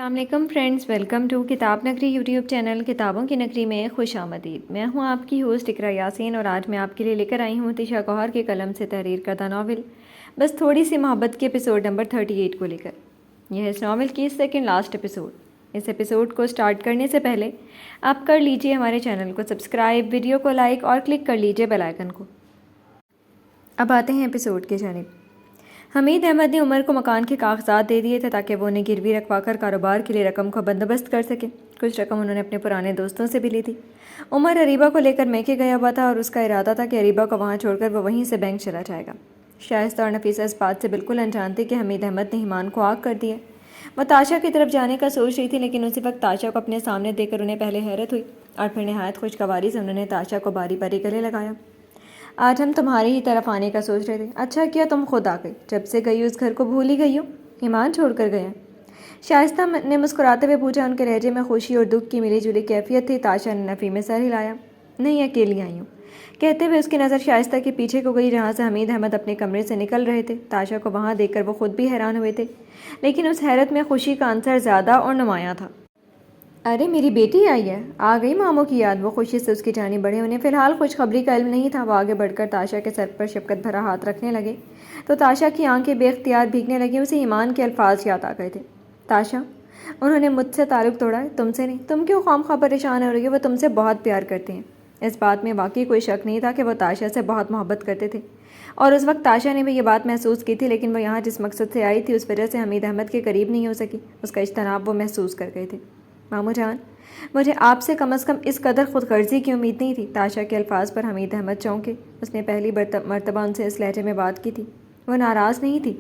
السلام علیکم friends, welcome to کتاب نگری یوٹیوب چینل کتابوں کی نگری میں خوش آمدید۔ میں ہوں آپ کی ہوسٹ اقرا یاسین اور آج میں آپ کے لیے لے کر آئی ہوں تیشا گوہر کے قلم سے تحریر کردہ ناول بس تھوڑی سی محبت کے ایپیسوڈ نمبر 38 کو لے کر۔ یہ ہے اس ناول کی سیکنڈ لاسٹ ایپیسوڈ۔ اس ایپیسوڈ کو سٹارٹ کرنے سے پہلے آپ کر لیجئے ہمارے چینل کو سبسکرائب، ویڈیو کو لائک اور کلک کر لیجئے بیل آئیکن کو۔ اب آتے ہیں ایپیسوڈ کی جانب۔ حمید احمد نے عمر کو مکان کے کاغذات دے دیے تھے تاکہ وہ انہیں گروی رکھوا کر کاروبار کے لیے رقم کا بندوبست کر سکے۔ کچھ رقم انہوں نے اپنے پرانے دوستوں سے بھی لی تھی۔ عمر اریبہ کو لے کر میکے گیا ہوا تھا اور اس کا ارادہ تھا کہ اریبہ کو وہاں چھوڑ کر وہ وہیں سے بینک چلا جائے گا۔ شائستہ اور نفیسہ اس بات سے بالکل انجان تھی کہ حمید احمد نے ایمان کو آگ کر دیا۔ وہ تاشا کی طرف جانے کا سوچ رہی تھی، لیکن اسی وقت تاشا کو اپنے سامنے دیکھ کر انہیں پہلے حیرت ہوئی اور پھر نہایت خوشگواری سے انہوں نے تاشا کو باری باری گلے لگایا۔ آج ہم تمہاری ہی طرف آنے کا سوچ رہے تھے، اچھا کیا تم خود آ گئی، جب سے گئی اس گھر کو بھول ہی گئی ہو، ایمان چھوڑ کر گئے۔ شائستہ نے مسکراتے ہوئے پوچھا۔ ان کے لہجے میں خوشی اور دکھ کی ملی جلی کیفیت تھی۔ تاشا نے نفی میں سر ہلایا۔ نہیں، اکیلی آئی ہوں، کہتے ہوئے اس کی نظر شائستہ کے پیچھے کو گئی جہاں سے حمید احمد اپنے کمرے سے نکل رہے تھے۔ تاشا کو وہاں دیکھ کر وہ خود بھی حیران ہوئے تھے، لیکن اس حیرت میں خوشی کا عنصر زیادہ اور نمایاں تھا۔ ارے میری بیٹی آئی ہے، آ گئی ماموں کی یاد۔ وہ خوشی سے اس کی جانب بڑھے۔ انہیں فی الحال خوشخبری کا علم نہیں تھا۔ وہ آگے بڑھ کر تاشا کے سر پر شفقت بھرا ہاتھ رکھنے لگے تو تاشا کی آنکھیں بے اختیار بھیگنے لگیں۔ اسے ایمان کے الفاظ یاد آ گئے تھے۔ تاشا، انہوں نے مجھ سے تعلق توڑا ہے، تم سے نہیں۔ تم کیوں خواہ پریشان ہو رہی ہو؟ وہ تم سے بہت پیار کرتے ہیں۔ اس بات میں واقعی کوئی شک نہیں تھا کہ وہ تاشا سے بہت محبت کرتے تھے، اور اس وقت تاشا نے بھی یہ بات محسوس کی تھی، لیکن وہ یہاں جس مقصد سے آئی تھی اس وجہ سے حمید احمد کے قریب نہیں ہو سکی۔ اس کا اجتناب وہ محسوس کر گئے تھے۔ ماموں جان، مجھے آپ سے کم از کم اس قدر خود غرضی کی امید نہیں تھی۔ تاشا کے الفاظ پر حمید احمد چونکے۔ اس نے پہلی مرتبہ ان سے اس لہجے میں بات کی تھی۔ وہ ناراض نہیں تھی،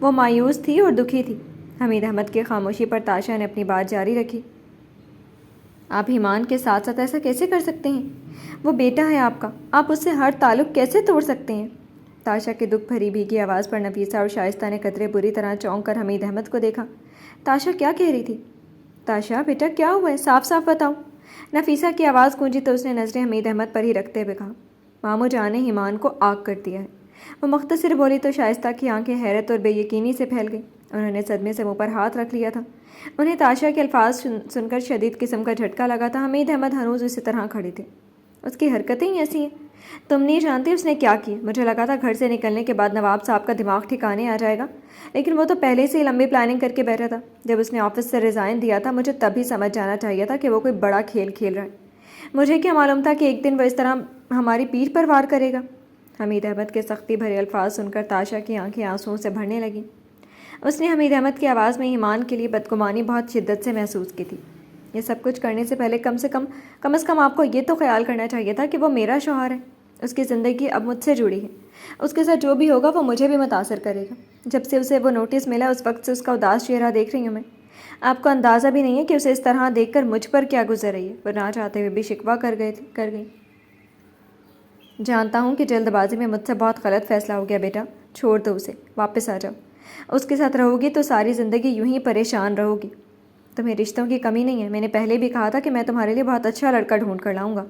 وہ مایوس تھی اور دکھی تھی۔ حمید احمد کی خاموشی پر تاشا نے اپنی بات جاری رکھی۔ آپ ایمان کے ساتھ ساتھ ایسا کیسے کر سکتے ہیں؟ وہ بیٹا ہے آپ کا، آپ اس سے ہر تعلق کیسے توڑ سکتے ہیں؟ تاشا کی دکھ بھری بھیگی آواز پر نفیسہ اور شائستہ نے قدرے بری طرح چونک کر حمید احمد کو دیکھا۔ تاشا کیا کہہ رہی تھی؟ تاشا بیٹا کیا ہوا ہے، صاف صاف بتاؤ۔ نفیسہ کی آواز گونجی تو اس نے نظریں حمید احمد پر ہی رکھتے ہوئے کہا، ماموں جان نے ایمان کو آگ کر دیا ہے۔ وہ مختصر بولی تو شائستہ کی آنکھیں حیرت اور بے یقینی سے پھیل گئیں۔ انہوں نے صدمے سے منہ پر ہاتھ رکھ لیا تھا۔ انہیں تاشا کے الفاظ سن کر شدید قسم کا جھٹکا لگا تھا۔ حمید احمد ہنوز اسی طرح کھڑے تھے۔ اس کی حرکتیں ہی ایسی ہیں، تم نہیں جانتی اس نے کیا کیا۔ مجھے لگا تھا گھر سے نکلنے کے بعد نواب صاحب کا دماغ ٹھکانے آ جائے گا، لیکن وہ تو پہلے سے ہی لمبی پلاننگ کر کے بیٹھا تھا۔ جب اس نے آفس سے ریزائن دیا تھا مجھے تب ہی سمجھ جانا چاہیے تھا کہ وہ کوئی بڑا کھیل کھیل رہا ہے۔ مجھے کیا معلوم تھا کہ ایک دن وہ اس طرح ہماری پیٹھ پر وار کرے گا۔ حمید احمد کے سختی بھرے الفاظ سن کر تاشا کی آنکھیں آنسوؤں سے بھرنے لگیں۔ اس نے حمید احمد کی آواز میں ایمان کے لیے بدگمانی بہت شدت سے محسوس کی تھی۔ یہ سب کچھ کرنے سے پہلے کم از کم آپ کو یہ تو خیال کرنا چاہیے تھا کہ وہ میرا شوہر ہے۔ اس کی زندگی اب مجھ سے جڑی ہے، اس کے ساتھ جو بھی ہوگا وہ مجھے بھی متاثر کرے گا۔ جب سے اسے وہ نوٹس ملا اس وقت سے اس کا اداس چہرہ دیکھ رہی ہوں میں۔ آپ کو اندازہ بھی نہیں ہے کہ اسے اس طرح دیکھ کر مجھ پر کیا گزر رہی ہے۔ وہ نہ چاہتے ہوئے بھی شکوہ کر گئی۔ جانتا ہوں کہ جلد بازی میں مجھ سے بہت غلط فیصلہ ہو گیا بیٹا، چھوڑ دو اسے، واپس آ جاؤ۔ اس کے ساتھ رہو گی تو ساری زندگی یوں ہی پریشان رہو گی۔ تمہیں رشتوں کی کمی نہیں ہے، میں نے پہلے بھی کہا تھا کہ میں تمہارے لیے بہت اچھا لڑکا ڈھونڈ کر لاؤں گا۔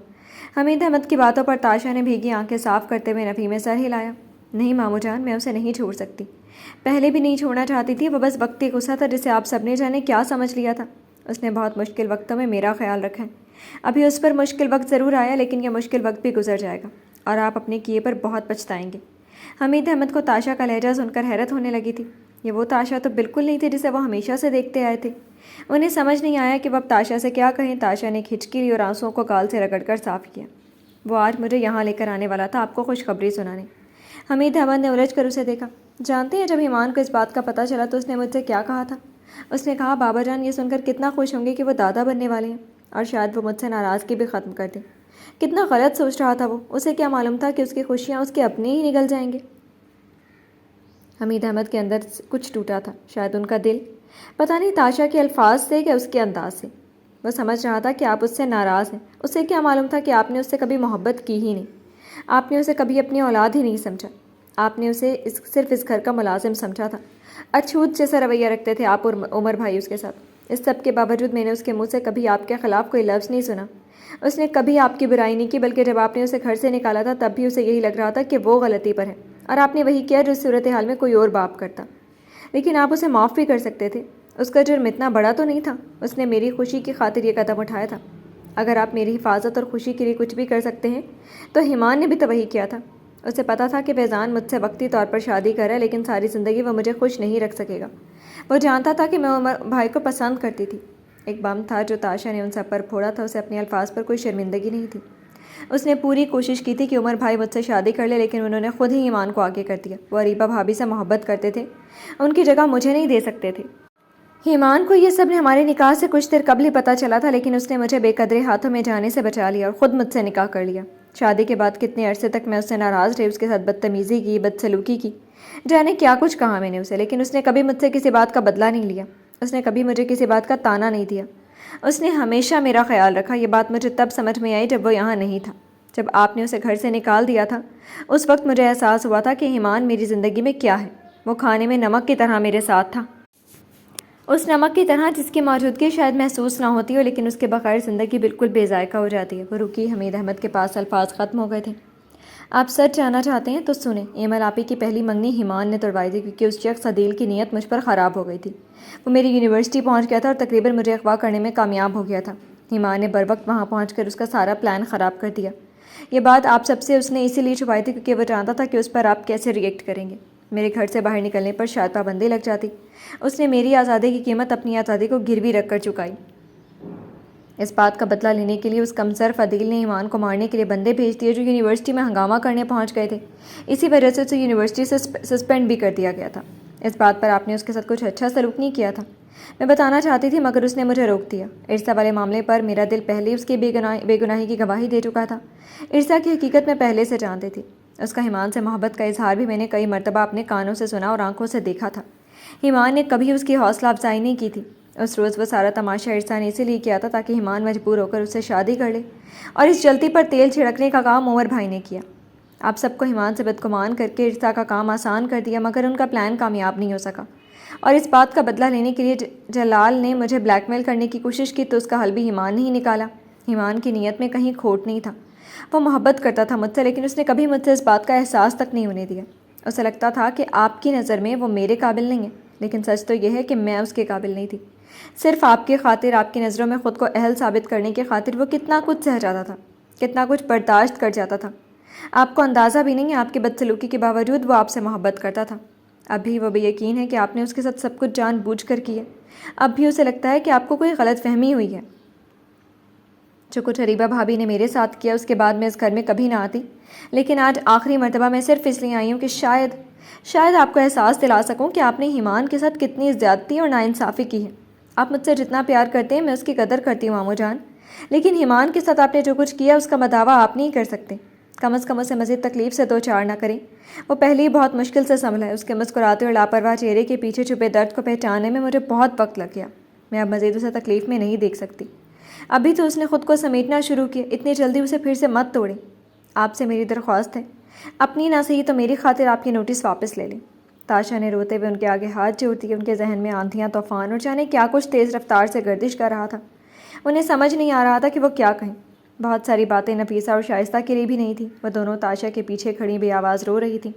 حمید احمد کی باتوں پر تاشا نے بھیگی آنکھیں صاف کرتے ہوئے نفی میں سر ہلایا۔ نہیں ماموں جان، میں اسے نہیں چھوڑ سکتی، پہلے بھی نہیں چھوڑنا چاہتی تھی۔ وہ بس وقتی غصہ تھا جسے آپ سب نے جانے کیا سمجھ لیا تھا۔ اس نے بہت مشکل وقتوں میں میرا خیال رکھا ہے۔ ابھی اس پر مشکل وقت ضرور آیا، لیکن یہ مشکل وقت بھی گزر جائے گا اور آپ اپنے کیے پر بہت پچھتائیں گے۔ حمید احمد کو تاشا کا لہجہ سن کر حیرت ہونے لگی تھی۔ یہ وہ تاشا تو بالکل نہیں تھی جسے وہ ہمیشہ سے دیکھتے آئے تھے۔ انہیں سمجھ نہیں آیا کہ وہ اب تاشا سے کیا کہیں۔ تاشا نے کھچکی لی اور آنسوؤں کو گال سے رگڑ کر صاف کیا۔ وہ آج مجھے یہاں لے کر آنے والا تھا آپ کو خوشخبری سنانے۔ حمید احمد نے الجھ کر اسے دیکھا۔ جانتے ہیں جب ایمان کو اس بات کا پتہ چلا تو اس نے مجھ سے کیا کہا تھا؟ اس نے کہا بابا جان یہ سن کر کتنا خوش ہوں گے کہ وہ دادا بننے والے ہیں، اور شاید وہ مجھ سے ناراضگی بھی ختم کر دیں۔ کتنا غلط سوچ رہا تھا وہ، اسے کیا معلوم تھا کہ اس کی خوشیاں اس کے اپنے ہی نگل جائیں گے۔ حمید احمد کے اندر کچھ ٹوٹا تھا، شاید ان کا دل، پتہ نہیں تاشا کے الفاظ سے کہ اس کے انداز سے۔ وہ سمجھ رہا تھا کہ آپ اس سے ناراض ہیں۔ اسے کیا معلوم تھا کہ آپ نے اس سے کبھی محبت کی ہی نہیں، آپ نے اسے کبھی اپنی اولاد ہی نہیں سمجھا، آپ نے اسے صرف اس گھر کا ملازم سمجھا تھا۔ اچھوت جیسا رویہ رکھتے تھے آپ اور عمر بھائی اس کے ساتھ۔ اس سب کے باوجود میں نے اس کے منہ سے کبھی آپ کے خلاف کوئی لفظ نہیں سنا۔ اس نے کبھی آپ کی برائی نہیں کی، بلکہ جب آپ نے اسے گھر سے نکالا تھا تب بھی اسے یہی لگ رہا تھا کہ وہ غلطی پر ہے، اور آپ نے وہی کیا جو اس صورتحال میں کوئی اور باپ کرتا۔ لیکن آپ اسے معاف بھی کر سکتے تھے، اس کا جرم اتنا بڑا تو نہیں تھا، اس نے میری خوشی کی خاطر یہ قدم اٹھایا تھا۔ اگر آپ میری حفاظت اور خوشی کے لیے کچھ بھی کر سکتے ہیں تو ایمان نے بھی تو وہی کیا تھا۔ اسے پتا تھا کہ فیضان مجھ سے وقتی طور پر شادی کرے، لیکن ساری زندگی وہ مجھے خوش نہیں رکھ سکے گا۔ وہ جانتا تھا کہ میں عمر بھائی کو پسند کرتی تھی۔ ایک بم تھا جو تاشا نے ان سب پر پھوڑا تھا۔ اسے اپنے الفاظ پر کوئی شرمندگی نہیں تھی۔ اس نے پوری کوشش کی تھی کہ عمر بھائی مجھ سے شادی کر لے، لیکن انہوں نے خود ہی ایمان کو آگے کر دیا۔ وہ اریبہ بھابھی سے محبت کرتے تھے، ان کی جگہ مجھے نہیں دے سکتے تھے۔ ایمان کو یہ سب ہمارے نکاح سے کچھ دیر قبل ہی پتہ چلا تھا، لیکن اس نے مجھے بے قدرے ہاتھوں میں جانے سے بچا لیا اور خود مجھ سے نکاح کر لیا۔ شادی کے بعد کتنے عرصے تک میں اس سے ناراض رہی، اس کے ساتھ بدتمیزی کی، بدسلوکی کی، جانے کیا کچھ کہا میں نے اسے، لیکن اس نے کبھی مجھ سے کسی بات کا بدلہ نہیں لیا۔ اس نے کبھی مجھے کسی بات کا طعنہ نہیں دیا۔ اس نے ہمیشہ میرا خیال رکھا۔ یہ بات مجھے تب سمجھ میں آئی جب وہ یہاں نہیں تھا۔ جب آپ نے اسے گھر سے نکال دیا تھا، اس وقت مجھے احساس ہوا تھا کہ ایمان میری زندگی میں کیا ہے۔ وہ کھانے میں نمک کی طرح میرے ساتھ تھا، اس نمک کی طرح جس کی موجودگی شاید محسوس نہ ہوتی ہو، لیکن اس کے بغیر زندگی بالکل بے ذائقہ ہو جاتی ہے۔ وہ رکی، حمید احمد کے پاس الفاظ ختم ہو گئے تھے۔ آپ سچ جاننا چاہتے ہیں تو سنیں، ایمل آپی کی پہلی منگنی ایمان نے توڑوائی تھی، کیونکہ اس شخص عدیل کی نیت مجھ پر خراب ہو گئی تھی۔ وہ میری یونیورسٹی پہنچ گیا تھا اور تقریباً مجھے اغوا کرنے میں کامیاب ہو گیا تھا۔ ایمان نے بر وقت وہاں پہنچ کر اس کا سارا پلان خراب کر دیا۔ یہ بات آپ سب سے اس نے اسی لیے چھپائی تھی کیونکہ وہ جانتا تھا کہ اس پر آپ کیسے ریئیکٹ کریں گے۔ میرے گھر سے باہر نکلنے پر شاید پابندی لگ جاتی۔ اس نے میری آزادی کی قیمت اپنی آزادی کو گروی رکھ کر چکائی۔ اس بات کا بدلہ لینے کے لیے اس کمصرف عدیل نے ایمان کو مارنے کے لیے بندے بھیج دیے جو یونیورسٹی میں ہنگامہ کرنے پہنچ گئے تھے۔ اسی وجہ سے اسے یونیورسٹی سے سسپینڈ بھی کر دیا گیا تھا۔ اس بات پر آپ نے اس کے ساتھ کچھ اچھا سلوک نہیں کیا تھا۔ میں بتانا چاہتی تھی مگر اس نے مجھے روک دیا۔ ارسا والے معاملے پر میرا دل پہلے ہی اس کی بے گناہی کی گواہی دے چکا تھا۔ ارسا کی حقیقت میں پہلے سے جانتی تھی۔ اس کا ایمان سے محبت کا اظہار بھی میں نے کئی مرتبہ اپنے کانوں سے سنا اور آنکھوں سے دیکھا تھا۔ ایمان نے کبھی اس کی حوصلہ افزائی نہیں کی تھی۔ اس روز وہ سارا تماشا ارسا نے اسی لیے کیا تھا تاکہ ایمان مجبور ہو کر اس سے شادی کر لے، اور اس جلتی پر تیل چھڑکنے کا کام عمر بھائی نے کیا۔ آپ سب کو ایمان سے بدگمان کر کے ارسا کا کام آسان کر دیا، مگر ان کا پلان کامیاب نہیں ہو سکا، اور اس بات کا بدلہ لینے کے لیے جلال نے مجھے بلیک میل کرنے کی کوشش کی تو اس کا حل بھی ایمان نے ہی نکالا۔ ایمان کی نیت میں کہیں کھوٹ نہیں تھا۔ وہ محبت کرتا تھا مجھ سے، لیکن اس نے کبھی مجھ سے اس بات کا احساس تک نہیں ہونے دیا۔ اسے لگتا تھا کہ آپ کی نظر میں وہ میرے قابل نہیں ہے، لیکن سچ تو یہ ہے کہ میں اس کے قابل نہیں تھی۔ صرف آپ کی خاطر، آپ کی نظروں میں خود کو اہل ثابت کرنے کی خاطر وہ کتنا کچھ سہ جاتا تھا، کتنا کچھ برداشت کر جاتا تھا۔ آپ کو اندازہ بھی نہیں ہے، آپ کی بدسلوکی کے باوجود وہ آپ سے محبت کرتا تھا۔ اب بھی وہ بے یقین ہے کہ آپ نے اس کے ساتھ سب کچھ جان بوجھ کر کیا۔ اب بھی اسے لگتا ہے کہ آپ کو کوئی غلط فہمی ہوئی ہے۔ جو کچھ اریبہ بھابھی نے میرے ساتھ کیا اس کے بعد میں اس گھر میں کبھی نہ آتی، لیکن آج آخری مرتبہ میں صرف اس لیے آئی ہوں کہ شاید آپ کو احساس دلا سکوں کہ آپ نے ایمان کے ساتھ کتنی زیادتی اور ناانصافی کی ہے۔ آپ مجھ سے جتنا پیار کرتے ہیں میں اس کی قدر کرتی ہوں عمو جان، لیکن ایمان کے ساتھ آپ نے جو کچھ کیا اس کا مداوع آپ نہیں کر سکتے۔ کم از کم اسے مزید تکلیف سے دو چار نہ کریں۔ وہ پہلے ہی بہت مشکل سے سنبھلا ہے۔ اس کے مسکراتے اور لاپرواہ چہرے کے پیچھے چھپے درد کو پہچاننے میں مجھے بہت وقت لگ گیا۔ میں اب مزید اسے تکلیف میں نہیں دیکھ سکتی۔ ابھی تو اس نے خود کو سمیٹنا شروع کیا، اتنی جلدی اسے پھر سے مت توڑیں۔ آپ سے میری درخواست ہے، اپنی نہ صحیح تو میری خاطر آپ کی نوٹس واپس لے لیں۔ تاشا نے روتے ہوئے ان کے آگے ہاتھ جوڑ دیے۔ ان کے ذہن میں آندھیاں، طوفان اور جانے کیا کچھ تیز رفتار سے گردش کر رہا تھا۔ انہیں سمجھ نہیں آ رہا تھا کہ وہ کیا کہیں۔ بہت ساری باتیں نفیسہ اور شائستہ کے لیے بھی نہیں تھیں۔ وہ دونوں تاشا کے پیچھے کھڑی بے آواز رو رہی تھیں۔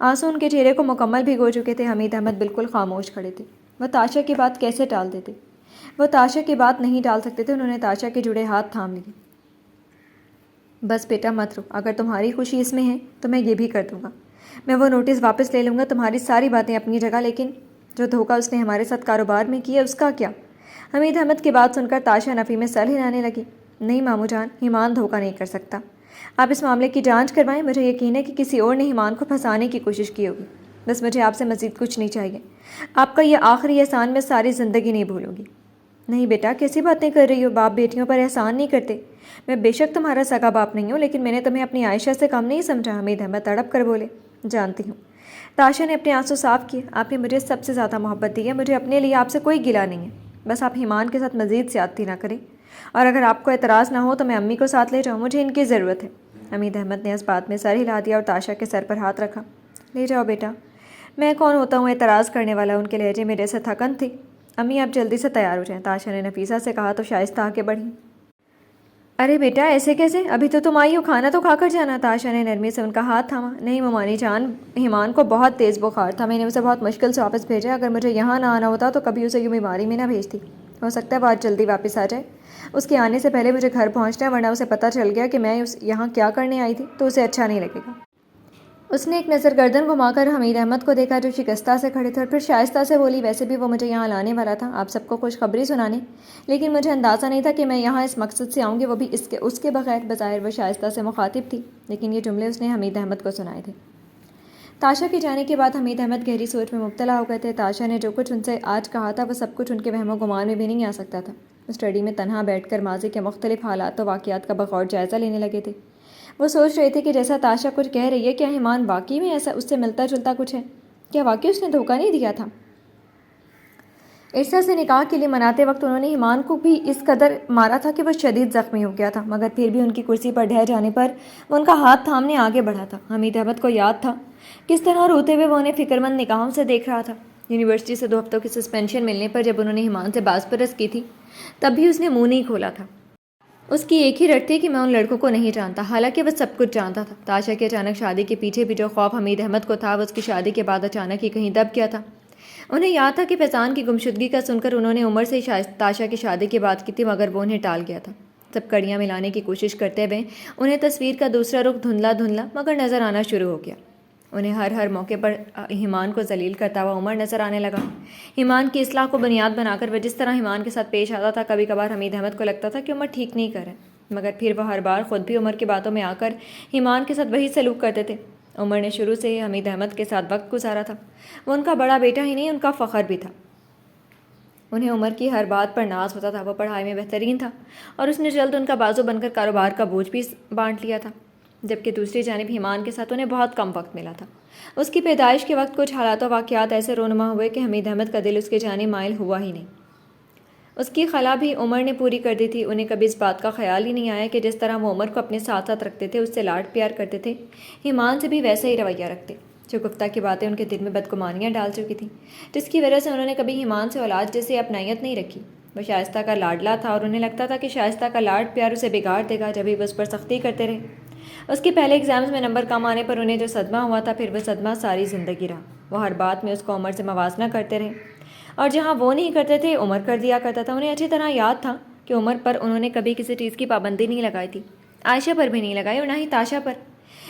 آنسو ان کے چہرے کو مکمل بھگو چکے تھے۔ حمید احمد بالکل خاموش کھڑے تھے۔ وہ تاشا کی بات کیسے ٹال دیتے؟ وہ تاشا کی بات نہیں ٹال سکتے تھے۔ انہوں نے تاشا کے جڑے ہاتھ تھام لیے۔ بس بیٹا مت رو، اگر تمہاری خوشی اس میں ہے تو میں یہ بھی کر دوں گا۔ میں وہ نوٹس واپس لے لوں گا، تمہاری ساری باتیں اپنی جگہ، لیکن جو دھوکہ اس نے ہمارے ساتھ کاروبار میں کیا اس کا کیا؟ حمید احمد کی بات سن کر تاشا نفی میں سر ہلانے لگی۔ نہیں مامو جان، ایمان دھوکہ نہیں کر سکتا۔ آپ اس معاملے کی جانچ کروائیں۔ مجھے یقین ہے کہ کسی اور نے ایمان کو پھنسانے کی کوشش کی ہوگی۔ بس مجھے آپ سے مزید کچھ نہیں چاہیے۔ آپ کا یہ آخری احسان میں ساری زندگی نہیں بھولوں گی۔ نہیں بیٹا، کیسی باتیں کر رہی ہو؟ باپ بیٹیوں پر احسان نہیں کرتے۔ میں بے شک تمہارا سگا باپ نہیں ہوں، لیکن میں نے تمہیں اپنی عائشہ سے کم نہیں سمجھا۔ حمید احمد تڑپ کر بولے۔ جانتی ہوں۔ تاشا نے اپنے آنسو صاف کیے۔ آپ نے مجھے سب سے زیادہ محبت دی ہے، مجھے اپنے لیے آپ سے کوئی گلہ نہیں ہے۔ بس آپ ایمان کے ساتھ مزید زیادتی نہ کریں، اور اگر آپ کو اعتراض نہ ہو تو میں امی کو ساتھ لے جاؤں، مجھے ان کی ضرورت ہے۔ حمید احمد نے اس بات میں سر ہلا دیا اور تاشا کے سر پر ہاتھ رکھا۔ لے جاؤ بیٹا، میں کون ہوتا ہوں اعتراض کرنے والا؟ ان کے لہجے میں جیسے تھکن تھی۔ امی آپ جلدی سے تیار ہو جائیں، تاشا نے نفیسہ سے کہا تو شائستہ آگے بڑھی۔ ارے بیٹا ایسے کیسے، ابھی تو تم آئی ہو، کھانا تو کھا کر جانا۔ تاشا نے نرمی سے ان کا ہاتھ تھاما۔ نہیں ممانی جان، ایمان کو بہت تیز بخار تھا، میں نے اسے بہت مشکل سے واپس بھیجا، اگر مجھے یہاں نہ آنا ہوتا تو کبھی اسے یوں بیماری میں نہ بھیجتی۔ ہو سکتا ہے بہت جلدی واپس آ جائے، اس کے آنے سے پہلے مجھے گھر پہنچنا ہے، ورنہ اسے پتہ چل گیا کہ میں یہاں کیا کرنے آئی تھی تو اسے اچھا نہیں لگے گا۔ اس نے ایک نظر گردن گھما کر حمید احمد کو دیکھا جو شکستہ سے کھڑے تھے، اور پھر شائستہ سے بولی، ویسے بھی وہ مجھے یہاں لانے والا تھا آپ سب کو خوشخبری سنانے، لیکن مجھے اندازہ نہیں تھا کہ میں یہاں اس مقصد سے آؤں گی، وہ بھی اس کے بغیر۔ بظاہر وہ شائستہ سے مخاطب تھی، لیکن یہ جملے اس نے حمید احمد کو سنائے تھے۔ تاشا کے جانے کے بعد حمید احمد گہری سوچ میں مبتلا ہو گئے تھے۔ تاشا نے جو کچھ ان سے آج کہا تھا وہ سب کچھ ان کے وہم و گمان میں بھی نہیں آ سکتا تھا۔ وہ اسٹڈی میں تنہا بیٹھ کر ماضی کے مختلف حالات و واقعات کا بغور جائزہ لینے لگے تھے۔ وہ سوچ رہے تھے کہ جیسا تاشا کچھ کہہ رہی ہے، کیا ایمان واقعی میں ایسا اس سے ملتا جلتا کچھ ہے؟ کیا واقعی اس نے دھوکہ نہیں دیا تھا؟ عرصہ سے نکاح کے لیے مناتے وقت انہوں نے ایمان کو بھی اس قدر مارا تھا کہ وہ شدید زخمی ہو گیا تھا، مگر پھر بھی ان کی کرسی پر ڈھہ جانے پر وہ ان کا ہاتھ تھامنے آگے بڑھا تھا۔ حمید احمد کو یاد تھا کس طرح روتے ہوئے وہ انہیں فکرمند نگاہوں سے دیکھ رہا تھا۔ یونیورسٹی سے 2 ہفتوں کی سسپینشن ملنے پر جب انہوں نے ایمان سے باز پرس کی تھی، تب بھی اس نے منہ نہیں کھولا تھا۔ اس کی ایک ہی رٹ تھی کہ میں ان لڑکوں کو نہیں جانتا، حالانکہ وہ سب کچھ جانتا تھا۔ تاشا کی اچانک شادی کے پیچھے بھی جو خوف حمید احمد کو تھا، وہ اس کی شادی کے بعد اچانک ہی کہیں دب گیا تھا۔ انہیں یاد تھا کہ فیضان کی گمشدگی کا سن کر انہوں نے عمر سے ہی تاشا کی شادی کی بات کی تھی، مگر وہ انہیں ٹال گیا تھا۔ سب کڑیاں ملانے کی کوشش کرتے ہوئے انہیں تصویر کا دوسرا رخ دھندلا دھندلا مگر نظر آنا شروع ہو گیا۔ انہیں ہر موقع پر ایمان کو ذلیل کرتا ہوا عمر نظر آنے لگا۔ ایمان کی اصلاح کو بنیاد بنا کر وہ جس طرح ایمان کے ساتھ پیش آتا تھا، کبھی کبھار حمید احمد کو لگتا تھا کہ عمر ٹھیک نہیں کر رہا، مگر پھر وہ ہر بار خود بھی عمر کی باتوں میں آ کر ایمان کے ساتھ وہی سلوک کرتے تھے۔ عمر نے شروع سے ہی حمید احمد کے ساتھ وقت گزارا تھا، وہ ان کا بڑا بیٹا ہی نہیں، ان کا فخر بھی تھا۔ انہیں عمر کی ہر بات پر ناز ہوتا تھا، وہ پڑھائی میں بہترین تھا اور اس نے جلد ان کا بازو بن کر کاروبار کا بوجھ بھی بانٹ لیا تھا، جبکہ دوسری جانب ایمان کے ساتھ انہیں بہت کم وقت ملا تھا۔ اس کی پیدائش کے وقت کچھ حالات و واقعات ایسے رونما ہوئے کہ حمید احمد کا دل اس کی جانب مائل ہوا ہی نہیں۔ اس کی خلا بھی عمر نے پوری کر دی تھی۔ انہیں کبھی اس بات کا خیال ہی نہیں آیا کہ جس طرح وہ عمر کو اپنے ساتھ ساتھ رکھتے تھے، اس سے لاڈ پیار کرتے تھے، ایمان سے بھی ویسا ہی رویہ رکھتے۔ شگفتہ کی باتیں ان کے دل میں بدگمانیاں ڈال چکی تھیں، جس کی وجہ سے انہوں نے کبھی ایمان سے اولاد جیسے اپنائیت نہیں رکھی۔ وہ شائستہ کا لاڈلا تھا اور انہیں لگتا تھا کہ شائستہ کا لاڈ پیار اسے بگاڑ دے گا، جب ہی وہ اس پر سختی کرتے رہے۔ اس کے پہلے ایگزامز میں نمبر کم آنے پر انہیں جو صدمہ ہوا تھا، پھر وہ صدمہ ساری زندگی رہا۔ وہ ہر بات میں اس کو عمر سے موازنہ کرتے رہے، اور جہاں وہ نہیں کرتے تھے عمر کر دیا کرتا تھا۔ انہیں اچھی طرح یاد تھا کہ عمر پر انہوں نے کبھی کسی چیز کی پابندی نہیں لگائی تھی، عائشہ پر بھی نہیں لگائی اور نہ ہی تاشا پر،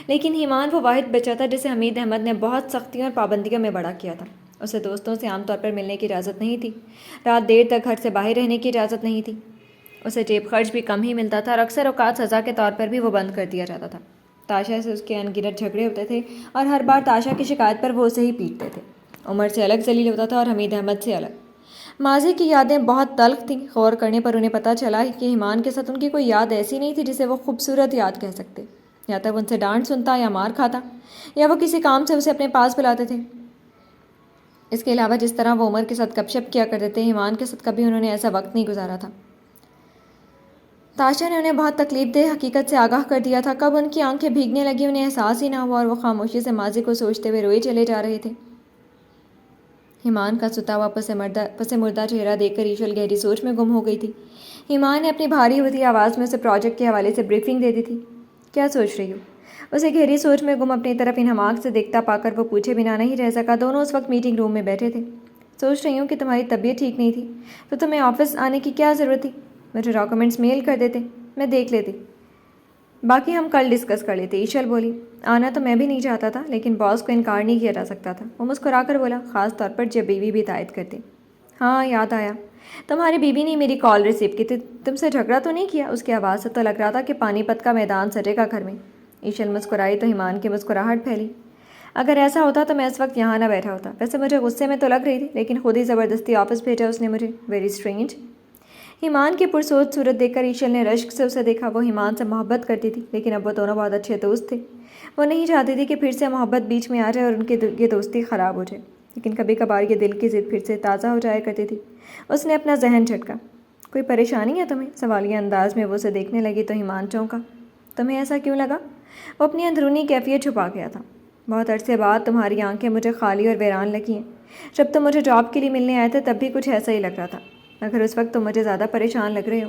لیکن ایمان وہ واحد بچہ تھا جسے حمید احمد نے بہت سختیوں اور پابندیوں میں بڑا کیا تھا۔ اسے دوستوں سے عام طور پر ملنے کی اجازت نہیں تھی، رات دیر تک گھر سے باہر رہنے کی اجازت نہیں تھی، اسے جیب خرچ بھی کم ہی ملتا تھا اور اکثر اوقات سزا کے طور پر بھی وہ بند کر دیا جاتا تھا۔ تاشا سے اس کے ان گنت جھگڑے ہوتے تھے اور ہر بار تاشا کی شکایت پر وہ اسے ہی پیٹتے تھے۔ عمر سے الگ ذلیل ہوتا تھا اور حمید احمد سے الگ۔ ماضی کی یادیں بہت تلخ تھیں۔ غور کرنے پر انہیں پتہ چلا کہ ایمان کے ساتھ ان کی کوئی یاد ایسی نہیں تھی جسے وہ خوبصورت یاد کہہ سکتے۔ یا تو وہ ان سے ڈانٹ سنتا یا مار کھاتا، یا وہ کسی کام سے اسے اپنے پاس بلاتے تھے۔ اس کے علاوہ جس طرح وہ عمر کے ساتھ گپ شپ کیا کرتے تھے، ایمان کے ساتھ کبھی انہوں نے ایسا وقت نہیں گزارا تھا۔ تاشا نے انہیں بہت تکلیف دہ حقیقت سے آگاہ کر دیا تھا۔ کب ان کی آنکھیں بھیگنے لگی انہیں احساس ہی نہ ہوا اور وہ خاموشی سے ماضی کو سوچتے ہوئے روئے چلے جا رہے تھے۔ ایمان کا ستا ہوا پس مردہ چہرہ دیکھ کر ایشل گہری سوچ میں گم ہو گئی تھی۔ ایمان نے اپنی بھاری ہوتی آواز میں اسے پروجیکٹ کے حوالے سے بریفنگ دے دی تھی۔ کیا سوچ رہی ہو؟ اسے گہری سوچ میں گم اپنی طرف انہماک سے دیکھتا پا کر وہ پوچھے بنا نہیں رہ سکا۔ دونوں اس وقت میٹنگ روم میں بیٹھے تھے۔ سوچ رہی ہوں کہ تمہاری طبیعت ٹھیک نہیں تھی، تو تمہیں آفس آنے کی کیا ضرورت تھی؟ مجھے ڈاکومنٹس میل کر دیتے، میں دیکھ لیتی، باقی ہم کل ڈسکس کر لیتے۔ ایشل بولی، آنا تو میں بھی نہیں چاہتا تھا، لیکن باس کو انکار نہیں کیا جا سکتا تھا۔ وہ مسکرا کر بولا، خاص طور پر جب بیوی بھی تائید کرتی۔ ہاں یاد آیا، تمہاری بیوی نے میری کال ریسیو کی تھی، تم سے جھگڑا تو نہیں کیا؟ اس کی آواز سے تو لگ رہا تھا کہ پانی پت کا میدان سجے گا گھر میں۔ ایشل مسکرائی تو ایمان کی مسکراہٹ پھیلی۔ اگر ایسا ہوتا تو میں اس وقت یہاں نہ بیٹھا ہوتا۔ ویسے مجھے غصے میں تو لگ رہی تھی، لیکن خود ہی زبردستی آفس بھیجا اس نے مجھے، ویری اسٹرینج۔ ایمان کی پرسوچ صورت دیکھ کر ایشل نے رشک سے اسے دیکھا۔ وہ ایمان سے محبت کرتی تھی، لیکن اب وہ دونوں بہت اچھے دوست تھے۔ وہ نہیں چاہتی تھی کہ پھر سے محبت بیچ میں آ جائے اور ان کی یہ دوستی خراب ہو جائے، لیکن کبھی کبھار یہ دل کی ضد پھر سے تازہ ہو جایا کرتی تھی۔ اس نے اپنا ذہن جھٹکا۔ کوئی پریشانی ہے تمہیں؟ سوالیہ انداز میں وہ اسے دیکھنے لگی تو ایمان چونکا۔ تمہیں ایسا کیوں لگا؟ وہ اپنی اندرونی کیفیت چھپا گیا تھا۔ بہت عرصے بعد تمہاری آنکھیں مجھے خالی اور ویران لگی ہیں۔ جب تم مجھے جاب کے لیے ملنے آئے تھے تب بھی کچھ ایسا ہی لگ رہا تھا، مگر اس وقت تم مجھے زیادہ پریشان لگ رہے ہو۔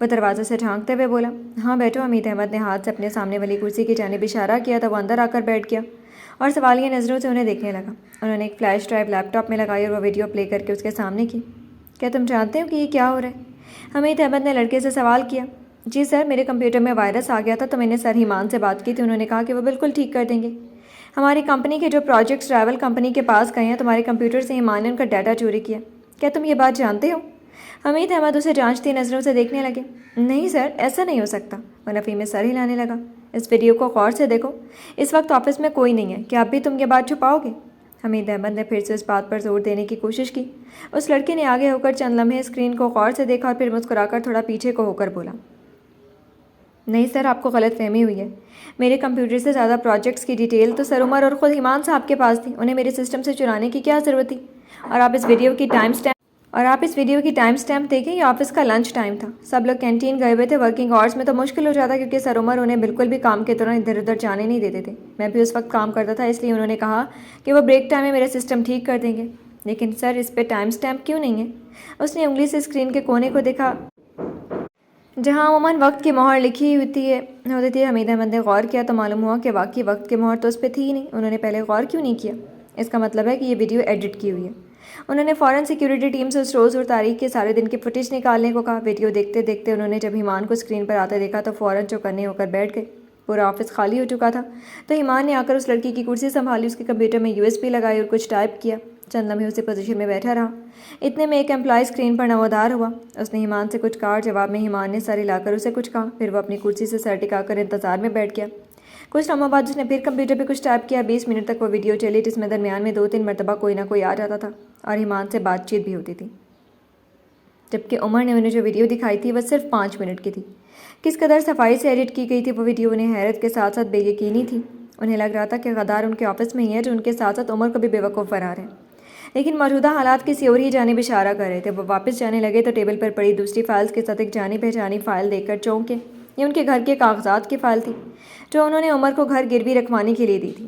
وہ دروازے سے جھانکتے ہوئے بولا۔ ہاں بیٹھو۔ حمید احمد نے ہاتھ سے اپنے سامنے والی کرسی کی جانب اشارہ کیا تو وہ اندر آ کر بیٹھ گیا اور سوالیہ نظروں سے انہیں دیکھنے لگا۔ انہوں نے ایک فلیش ڈرائیو لیپ ٹاپ میں لگائی اور وہ ویڈیو پلے کر کے اس کے سامنے کی۔ کیا تم جانتے ہو کہ یہ کیا ہو رہا ہے؟ حمید احمد نے لڑکے سے سوال کیا۔ جی سر، میرے کمپیوٹر میں وائرس آ گیا تھا تو میں نے سر ایمان سے بات کی تھی، انہوں نے کہا کہ وہ بالکل ٹھیک کر دیں گے۔ ہماری کمپنی کے جو پروجیکٹس ٹریول کمپنی کے پاس گئے ہیں، تمہارے کمپیوٹر سے ایمان نے ان کا ڈیٹا چوری کیا۔ کیا تم یہ بات جانتے ہو؟ حمید احمد اسے جانچتی نظروں سے دیکھنے لگے۔ نہیں سر، ایسا نہیں ہو سکتا۔ وہ نفی میں سر ہلانے لگا۔ اس ویڈیو کو غور سے دیکھو، اس وقت آفس میں کوئی نہیں ہے، کیا اب بھی تم یہ بات چھپاؤ گے؟ حمید احمد نے پھر سے اس بات پر زور دینے کی کوشش کی۔ اس لڑکے نے آگے ہو کر چند لمحے اسکرین کو غور سے دیکھا اور پھر مسکرا کر تھوڑا پیچھے کو ہو کر بولا۔ نہیں سر، آپ کو غلط فہمی ہوئی ہے۔ میرے کمپیوٹر سے زیادہ پروجیکٹس کی ڈیٹیل تو سر عمر اور خود ایمان صاحب کے پاس تھی، انہیں میرے سسٹم سے چرانے کی کیا ضرورت تھی؟ اور آپ اس ویڈیو کی ٹائم سٹیمپ دیکھیں، یہ آفس کا لنچ ٹائم تھا، سب لوگ کینٹین گئے ہوئے تھے۔ ورکنگ آورس میں تو مشکل ہو جاتا کیونکہ سر عمر انہیں بالکل بھی کام کے دوران ادھر ادھر جانے نہیں دیتے تھے۔ میں بھی اس وقت کام کرتا تھا، اس لیے انہوں نے کہا کہ وہ بریک ٹائم میں میرا سسٹم ٹھیک کر دیں گے۔ لیکن سر، اس پہ ٹائم سٹیمپ کیوں نہیں ہے؟ اس نے انگلی سے اسکرین کے کونے کو دیکھا جہاں عموماً وقت کی مہر لکھی ہوتی تھی۔ حمید احمد نے غور کیا تو معلوم ہوا کہ واقعی وقت کی مہر تو اس پہ تھی ہی نہیں۔ انہوں نے پہلے غور کیوں نہیں کیا؟ اس کا مطلب ہے کہ یہ ویڈیو ایڈٹ کی ہوئی ہے۔ انہوں نے فوراً سیکیورٹی ٹیم سے اس روز اور تاریخ کے سارے دن کی فوٹیج نکالنے کو کہا۔ ویڈیو دیکھتے دیکھتے انہوں نے جب ایمان کو اسکرین پر آتے دیکھا تو فوراً چوکنے ہو کر بیٹھ گئے۔ پورا آفس خالی ہو چکا تھا تو ایمان نے آ کر اس لڑکی کی کرسی سنبھالی، اس کے کمپیوٹر میں USB لگائی اور کچھ ٹائپ کیا۔ چند لمحے اسی پوزیشن میں بیٹھا رہا۔ اتنے میں ایک امپلائی اسکرین پر نمودار ہوا۔ اس نے ایمان سے کچھ کہا اور جواب میں ایمان نے سر ہلا کر اسے کچھ کہا، پھر وہ اپنی کرسی سے سر ٹکا کر انتظار میں بیٹھ گیا۔ کچھ لمحوں بعد اس نے پھر کمپیوٹر پہ کچھ ٹائپ کیا۔ 20 منٹ تک وہ ویڈیو چلی جس میں درمیان میں 2-3 مرتبہ کوئی نہ کوئی آ جاتا تھا اور ایمان سے بات چیت بھی ہوتی تھی، جبکہ عمر نے انہیں جو ویڈیو دکھائی تھی وہ صرف 5 منٹ کی تھی۔ کس قدر صفائی سے ایڈٹ کی گئی تھی وہ ویڈیو انہیں حیرت کے ساتھ ساتھ بے یقینی تھی۔ انہیں لگ رہا تھا کہ غدار ان کے آفس میں ہی ہے جو ان کے ساتھ ساتھ عمر کو بھی بے وقوف بنا رہے ہیں، لیکن موجودہ حالات کسی اور ہی جانب اشارہ کر رہے تھے۔ وہ واپس جانے لگے تو ٹیبل پر پڑی دوسری فائلز کے ساتھ ایک جانی پہچانی فائل دیکھ کر چونکے۔ یہ ان کے گھر کے کاغذات کی فائل تھی جو انہوں نے عمر کو گھر گروی رکھوانے کے لیے دی تھی۔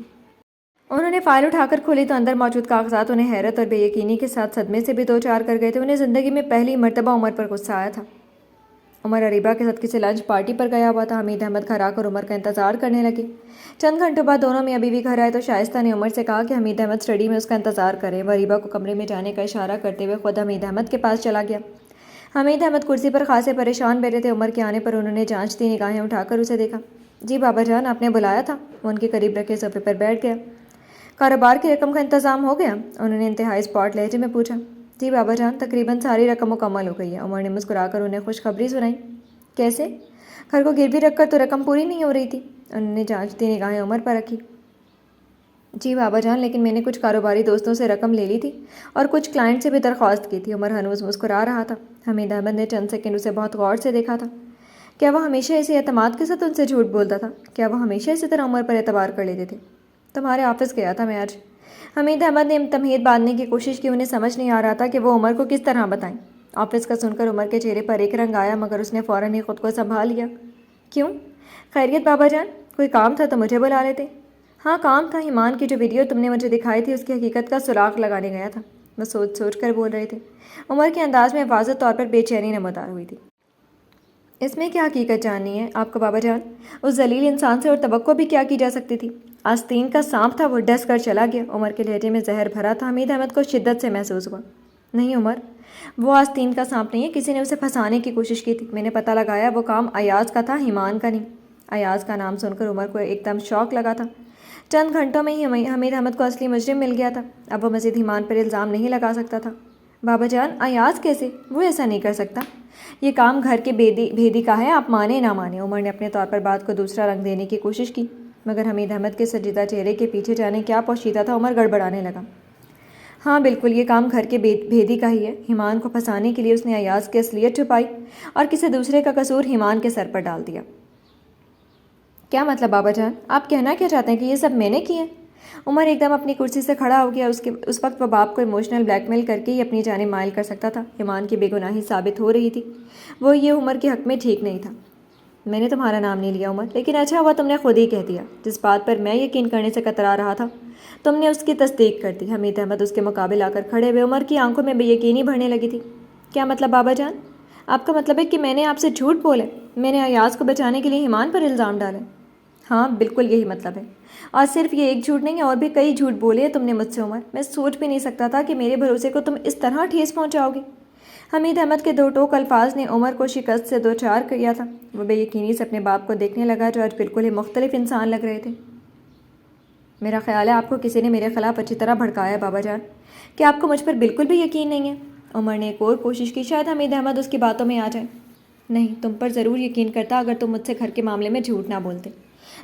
انہوں نے فائل اٹھا کر کھولی تو اندر موجود کاغذات انہیں حیرت اور بے یقینی کے ساتھ صدمے سے بھی دوچار کر گئے تھے۔ انہیں زندگی میں پہلی مرتبہ عمر پر غصہ آیا تھا۔ عمر اریبہ کے ساتھ کسی لنچ پارٹی پر گیا ہوا تھا۔ حمید احمد گھر آ کر عمر کا انتظار کرنے لگے۔ چند گھنٹوں بعد دونوں میں ابھی بھی گھر آئے تو شائستہ نے عمر سے کہا کہ حمید احمد اسٹڈی میں اس کا انتظار کرے۔ وہ اریبہ کو کمرے میں جانے کا اشارہ کرتے ہوئے خود حمید احمد کے پاس چلا گیا۔ حمید احمد کرسی پر خاصے پریشان بیٹھے تھے۔ عمر کے آنے پر انہوں نے جانچتی نگاہیں اٹھا کر اسے دیکھا۔ جی بابا جان، آپ نے بلایا تھا؟ وہ ان کے قریب رکھے صوفے پر بیٹھ گیا۔ کاروبار کی رقم کا انتظام ہو گیا؟ انہوں نے انتہائی اسپاٹ لہجے میں پوچھا۔ جی بابا جان، تقریباً ساری رقم مکمل ہو گئی ہے۔ عمر نے مسکرا کر انہیں خوشخبری سنائی۔ کیسے؟ گھر کو گروی رکھ کر تو رقم پوری نہیں ہو رہی تھی؟ انہوں نے جانچتی نگاہیں عمر پر رکھی۔ جی بابا جان، لیکن میں نے کچھ کاروباری دوستوں سے رقم لے لی تھی اور کچھ کلائنٹ سے بھی درخواست کی تھی۔ عمر ہنوز مسکرا رہا تھا۔ حمید احمد نے چند سیکنڈ اسے بہت غور سے دیکھا تھا۔ کیا وہ ہمیشہ اسی اعتماد کے ساتھ ان سے جھوٹ بولتا تھا؟ کیا وہ ہمیشہ اسی طرح عمر پر اعتبار کر لیتے تھے؟ تمہارے آفس گیا تھا میں آج۔ حمید احمد نے تمہید باندھنے کی کوشش کی۔ انہیں سمجھ نہیں آ رہا تھا کہ وہ عمر کو کس طرح بتائیں۔ آفس کا سن کر عمر کے چہرے پر ایک رنگ آیا، مگر اس نے فوراً ہی خود کو سنبھال لیا۔ کیوں؟ خیریت بابا جان؟ کوئی کام تھا تو مجھے بلا لیتے۔ ہاں کام تھا، ایمان کی جو ویڈیو تم نے مجھے دکھائی تھی اس کی حقیقت کا سراغ لگانے گیا تھا۔ وہ سوچ سوچ کر بول رہے تھے۔ عمر کے انداز میں واضح طور پر بے چینی نمودار ہوئی تھی۔ اس میں کیا حقیقت جاننی ہے آپ کو بابا جان؟ اس ذلیل انسان سے اور توقع بھی کیا کی جا سکتی تھی؟ آستین کا سانپ تھا، وہ ڈس کر چلا گیا۔ عمر کے لہجے میں زہر بھرا تھا۔ حمید احمد کو شدت سے محسوس ہوا۔ نہیں عمر، وہ آستین کا سانپ نہیں ہے، کسی نے اسے پھنسانے کی کوشش کی تھی۔ میں نے پتہ لگایا وہ کام ایاز کا تھا، ایمان کا نہیں۔ ایاز کا نام سن کر عمر کو ایک دم شوق لگا تھا۔ چند گھنٹوں میں ہی حمید احمد کو اصلی مجرم مل گیا تھا۔ اب وہ مزید ایمان پر الزام نہیں لگا سکتا تھا۔ بابا جان، ایاز کیسے؟ وہ ایسا نہیں کر سکتا۔ یہ کام گھر کے بھیدی کا ہے، آپ مانیں نہ مانیں۔ عمر نے اپنے طور پر بات کو دوسرا رنگ دینے کی کوشش کی، مگر حمید احمد کے سجیدہ چہرے کے پیچھے جانے کیا پوشیدہ تھا، عمر گڑبڑانے لگا۔ ہاں بالکل، یہ کام گھر کے بھیدی کا ہی ہے۔ ایمان کو پھنسانے کے لیے اس نے ایاز کی اصلیت چھپائی اور کسی دوسرے کا قصور ایمان کے سر پر ڈال دیا۔ کیا مطلب بابا جان؟ آپ کہنا کیا چاہتے ہیں کہ یہ سب میں نے کیے؟ عمر ایک دم اپنی کرسی سے کھڑا ہو گیا۔ اس وقت وہ باپ کو ایموشنل بلیک میل کر کے ہی اپنی جانب مائل کر سکتا تھا۔ ایمان کی بے گناہی ثابت ہو رہی تھی، وہ یہ عمر کے حق میں ٹھیک نہیں تھا۔ میں نے تمہارا نام نہیں لیا عمر، لیکن اچھا ہوا تم نے خود ہی کہہ دیا۔ جس بات پر میں یقین کرنے سے کترا رہا تھا تم نے اس کی تصدیق کر دی۔ حمید احمد اس کے مقابل آ کر کھڑے ہوئے۔ عمر کی آنکھوں میں بے یقینی بھرنے لگی تھی۔ کیا مطلب بابا جان؟ آپ کا مطلب ہے کہ میں نے آپ سے جھوٹ بولے، میں نے ایاز کو بچانے کے لیے ایمان پر الزام ڈالے؟ ہاں بالکل یہی مطلب ہے، اور صرف یہ ایک جھوٹ نہیں ہے، اور بھی کئی جھوٹ بولے ہیں تم نے مجھ سے عمر۔ میں سوچ بھی نہیں سکتا تھا کہ میرے بھروسے کو تم اس طرح ٹھیس پہنچاؤ گی۔ حمید احمد کے دو ٹوک الفاظ نے عمر کو شکست سے دوچار کیا تھا۔ وہ بے یقینی سے اپنے باپ کو دیکھنے لگا جو آج بالکل ہی مختلف انسان لگ رہے تھے۔ میرا خیال ہے آپ کو کسی نے میرے خلاف اچھی طرح بھڑکایا ہے بابا جان، کہ آپ کو مجھ پر بالکل بھی یقین نہیں ہے؟ عمر نے ایک اور کوشش کی، شاید حمید احمد اس کی باتوں میں آ جائے۔ نہیں، تم پر ضرور یقین کرتا اگر تم مجھ سے گھر کے معاملے میں جھوٹ نہ بولتے۔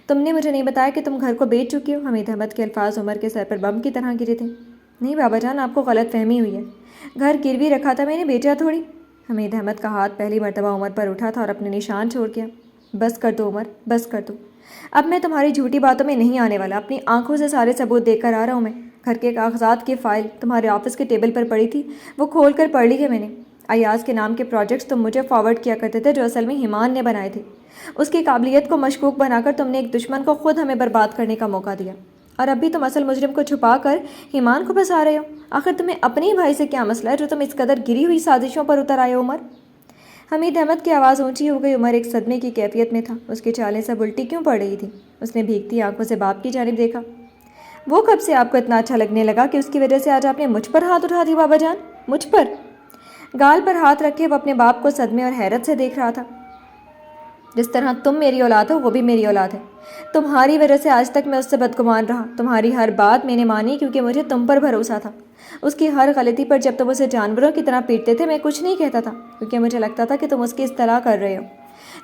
تم نے مجھے نہیں بتایا کہ تم گھر کو بیچ چکی ہو؟ حمید احمد کے الفاظ عمر کے سر پر بم کی طرح گرے تھے۔ نہیں بابا جان، آپ کو غلط فہمی ہوئی ہے، گھر گروی رکھا تھا میں نے، بیچا تھوڑی۔ حمید احمد کا ہاتھ پہلی مرتبہ عمر پر اٹھا تھا اور اپنے نشان چھوڑ گیا۔ بس کر دو عمر، بس کر دو، اب میں تمہاری جھوٹی باتوں میں نہیں آنے والا۔ اپنی آنکھوں سے سارے ثبوت دیکھ کر آ رہا ہوں میں۔ گھر کے کاغذات کی فائل تمہارے آفس کے ٹیبل پر پڑی تھی، وہ کھول کر پڑھ لی ہے میں نے۔ ایاز کے نام کے پروجیکٹس تم مجھے فارورڈ کیا کرتے تھے جو اصل میں ایمان نے بنائے تھے۔ اس کی قابلیت کو مشکوک بنا کر تم نے ایک دشمن کو خود ہمیں برباد کرنے کا موقع دیا، اور اب بھی تم اصل مجرم کو چھپا کر ایمان کو پھنسا رہے ہو۔ آخر تمہیں اپنے ہی بھائی سے کیا مسئلہ ہے جو تم اس قدر گری ہوئی سازشوں پر اتر آئے ہو عمر؟ حمید احمد کی آواز اونچی ہو گئی۔ عمر ایک صدمے کی کیفیت میں تھا، اس کی چالیں سب الٹی کیوں پڑ رہی تھی؟ اس نے بھیگتی آنکھوں سے باپ کی جانب دیکھا۔ وہ کب سے آپ کو اتنا اچھا لگنے لگا کہ اس کی وجہ سے آج آپ نے مجھ پر ہاتھ اٹھا دی بابا جان؟ مجھ پر؟ گال پر ہاتھ رکھے وہ اپنے باپ کو صدمے اور حیرت سے دیکھ رہا تھا۔ جس طرح تم میری اولاد ہو وہ بھی میری اولاد ہے۔ تمہاری وجہ سے آج تک میں اس سے بدگمان رہا، تمہاری ہر بات میں نے مانی کیونکہ مجھے تم پر بھروسہ تھا۔ اس کی ہر غلطی پر جب تم اسے جانوروں کی طرح پیٹتے تھے میں کچھ نہیں کہتا تھا کیونکہ مجھے لگتا تھا کہ تم اس کی اصلاح کر رہے ہو،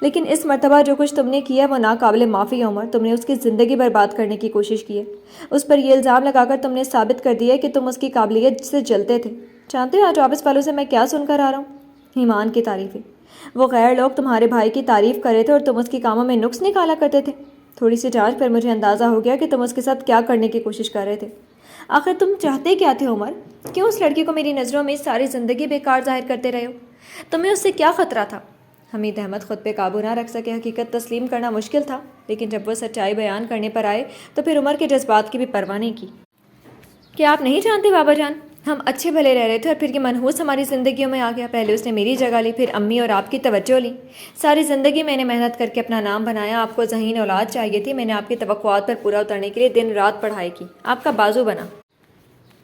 لیکن اس مرتبہ جو کچھ تم نے کیا وہ ناقابل معافی ہے عمر۔ تم نے اس کی زندگی برباد کرنے کی کوشش کی ہے، اس پر یہ الزام لگا کر تم نے ثابت کر دیا ہے کہ تم اس کی قابلیت سے جلتے تھے۔ جانتے ہو آج آفس والوں سے میں کیا سن کر آ رہا ہوں؟ ایمان کی تعریفیں۔ وہ غیر لوگ تمہارے بھائی کی تعریف کر رہے تھے اور تم اس کی کاموں میں نقص نکالا کرتے تھے۔ تھوڑی سی جانچ پر مجھے اندازہ ہو گیا کہ تم اس کے ساتھ کیا کرنے کی کوشش کر رہے تھے۔ آخر تم چاہتے کیا تھے عمر؟ کیوں اس لڑکی کو میری نظروں میں ساری زندگی بیکار ظاہر کرتے رہے ہو؟ تمہیں اس سے کیا خطرہ تھا؟ حمید احمد خود پہ قابو نہ رکھ سکے۔ حقیقت تسلیم کرنا مشکل تھا، لیکن جب وہ سچائی بیان کرنے پر آئے تو پھر عمر کے جذبات کی بھی پرواہ نہیں کی۔ کیا آپ نہیں جانتے بابا جان، ہم اچھے بھلے رہ رہے تھے اور پھر یہ منحوس ہماری زندگیوں میں آ گیا۔ پہلے اس نے میری جگہ لی، پھر امی اور آپ کی توجہ لی۔ ساری زندگی میں نے محنت کر کے اپنا نام بنایا، آپ کو ذہین اولاد چاہیے تھی، میں نے آپ کی توقعات پر پورا اترنے کے لیے دن رات پڑھائی کی، آپ کا بازو بنا۔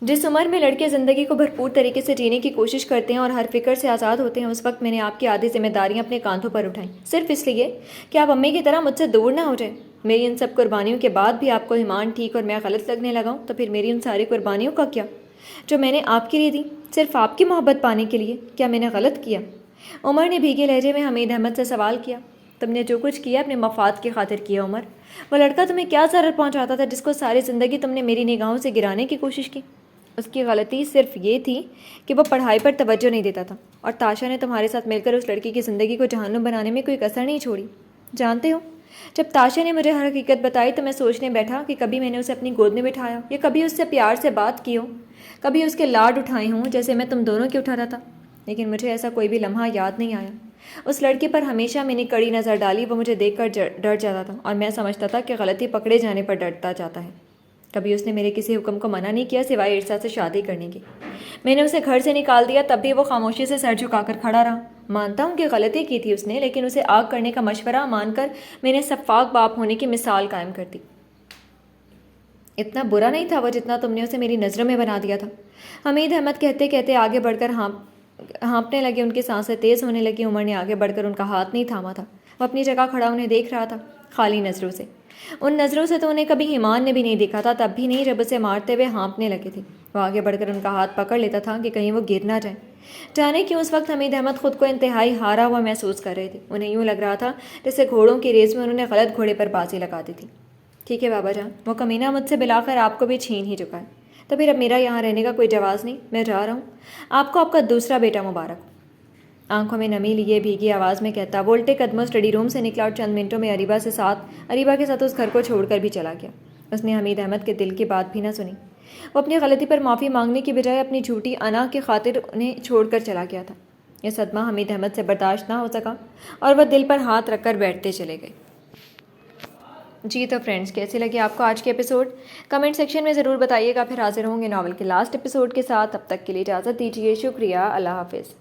جس عمر میں لڑکے زندگی کو بھرپور طریقے سے جینے کی کوشش کرتے ہیں اور ہر فکر سے آزاد ہوتے ہیں، اس وقت میں نے آپ کی آدھی ذمہ داریاں اپنے کاندھوں پر اٹھائیں، صرف اس لیے کہ آپ امی کی طرح مجھ سے دور نہ ہو جائیں۔ میری ان سب قربانیوں کے بعد بھی آپ کو ایمان ٹھیک اور میں غلط لگنے لگا ہوں، تو پھر میری ان ساری قربانیوں کا کیا جو میں نے آپ کے لیے دی، صرف آپ کی محبت پانے کے لیے؟ کیا میں نے غلط کیا؟ عمر نے بھیگے لہجے میں حمید احمد سے سوال کیا۔ تم نے جو کچھ کیا اپنے مفاد کی خاطر کیا عمر۔ وہ لڑکا تمہیں کیا ضرر پہنچاتا تھا جس کو ساری زندگی تم نے میری نگاہوں سے گرانے کی کوشش کی؟ اس کی غلطی صرف یہ تھی کہ وہ پڑھائی پر توجہ نہیں دیتا تھا، اور تاشا نے تمہارے ساتھ مل کر اس لڑکی کی زندگی کو جہنم بنانے میں کوئی کسر نہیں چھوڑی۔ جانتے ہو، جب تاشا نے مجھے ہر حقیقت بتائی تو میں سوچنے بیٹھا کہ کبھی میں نے اسے اپنی گود میں بٹھایا یا کبھی اس سے پیار سے بات کی ہو، کبھی اس کے لاڈ اٹھائے ہوں جیسے میں تم دونوں کے اٹھا رہا تھا، لیکن مجھے ایسا کوئی بھی لمحہ یاد نہیں آیا۔ اس لڑکی پر ہمیشہ میں نے کڑی نظر ڈالی، وہ مجھے دیکھ کر ڈر جاتا تھا اور میں سمجھتا تھا کہ غلطی پکڑے جانے پر ڈرتا جاتا ہے۔ کبھی اس نے میرے کسی حکم کو منع نہیں کیا سوائے عرصہ سے شادی کرنے کے۔ میں نے اسے گھر سے نکال دیا تب بھی وہ خاموشی سے سر جھکا کر کھڑا رہا۔ مانتا ہوں کہ غلطی کی تھی اس نے، لیکن اسے آگ کرنے کا مشورہ مان کر میں نے شفاق باپ ہونے کی مثال قائم کر دی۔ اتنا برا نہیں تھا وہ جتنا تم نے اسے میری نظروں میں بنا دیا تھا۔ حمید احمد کہتے کہتے آگے بڑھ کر ہانپنے لگے، ان کی سانسیں تیز ہونے لگی۔ عمر نے آگے بڑھ کر ان کا ہاتھ نہیں تھاما تھا، وہ اپنی جگہ کھڑا انہیں دیکھ رہا تھا، خالی نظروں سے۔ ان نظروں سے تو انہیں کبھی ایمان نے بھی نہیں دیکھا تھا، تب بھی نہیں جب اسے مارتے ہوئے ہانپنے لگے تھے۔ وہ آگے بڑھ کر ان کا ہاتھ پکڑ لیتا تھا کہ کہیں وہ گر نہ جائے۔ جانے کیوں اس وقت حمید احمد خود کو انتہائی ہارا ہوا محسوس کر رہے تھے۔ انہیں یوں لگ رہا تھا جیسے گھوڑوں کی ریس میں انہوں نے غلط گھوڑے پر بازی لگا دی تھی۔ ٹھیک ہے بابا جان، وہ کمینہ مجھ سے بلاخر آپ کو بھی چھین ہی چکا ہے، تو پھر اب میرا یہاں رہنے کا کوئی جواز نہیں، میں جا رہا ہوں۔ آپ کو آپ کا دوسرا بیٹا مبارک۔ آنکھوں میں نمی لیے بھیگی آواز میں کہتا وہ الٹے قدموں اسٹڈی روم سے نکلا اور چند منٹوں میں اریبہ کے ساتھ اس گھر کو چھوڑ کر بھی چلا گیا۔ اس نے حمید احمد کے دل کی بات بھی نہ سنی۔ وہ اپنی غلطی پر معافی مانگنے کی بجائے اپنی جھوٹی انا کی خاطر انہیں چھوڑ کر چلا گیا تھا۔ یہ صدمہ حمید احمد سے برداشت نہ ہو سکا اور وہ دل پر ہاتھ رکھ کر بیٹھتے چلے گئے۔ جی تو فرینڈز، کیسے لگے آپ کو آج کے ایپیسوڈ؟ کمنٹ سیکشن میں ضرور بتائیے گا۔ پھر حاضر ہوں گے ناول کے لاسٹ ایپیسوڈ کے ساتھ، تب تک کے لیے اجازت دیجیے۔ شکریہ، اللہ حافظ۔